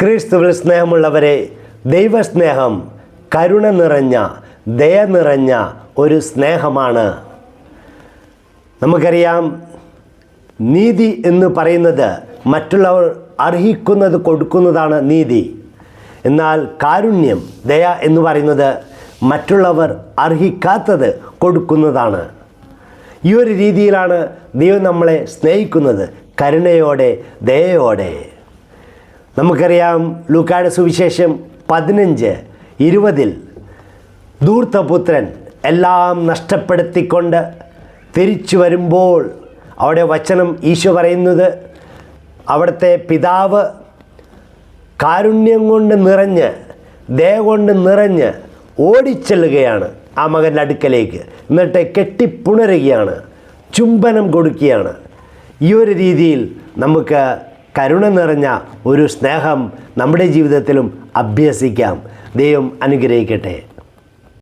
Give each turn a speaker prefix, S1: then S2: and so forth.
S1: ക്രിസ്തുവിൽ സ്നേഹമുള്ളവരെ, ദൈവസ്നേഹം കരുണ നിറഞ്ഞ, ദയ നിറഞ്ഞ ഒരു സ്നേഹമാണ്. നമുക്കറിയാം, നീതി എന്ന് പറയുന്നത് മറ്റുള്ളവർ അർഹിക്കുന്നത് കൊടുക്കുന്നതാണ് നീതി. എന്നാൽ കാരുണ്യം, ദയ എന്ന് പറയുന്നത് മറ്റുള്ളവർ അർഹിക്കാത്തത് കൊടുക്കുന്നതാണ്. ഈ ഒരു രീതിയിലാണ് ദൈവം നമ്മളെ സ്നേഹിക്കുന്നത്, കരുണയോടെ, ദയയോടെ. നമുക്കറിയാം, ലൂക്കായുടെ സുവിശേഷം 15:20 ധൂർത്തപുത്രൻ എല്ലാം നഷ്ടപ്പെടുത്തിക്കൊണ്ട് തിരിച്ചു വരുമ്പോൾ അവിടെ വചനം ഈശോ പറയുന്നത്, അവിടുത്തെ പിതാവ് കാരുണ്യം കൊണ്ട് നിറഞ്ഞ്, ദയ കൊണ്ട് നിറഞ്ഞ് ഓടിച്ചെല്ലുകയാണ് ആ മകൻ്റെ അടുക്കലേക്ക്. എന്നിട്ട് കെട്ടിപ്പുണരുകയാണ്, ചുംബനം കൊടുക്കുകയാണ്. ഈ ഒരു രീതിയിൽ നമുക്ക് കരുണ നിറഞ്ഞ ഒരു സ്നേഹം നമ്മുടെ ജീവിതത്തിലും അഭ്യസിക്കാം. ദൈവം അനുഗ്രഹിക്കട്ടെ.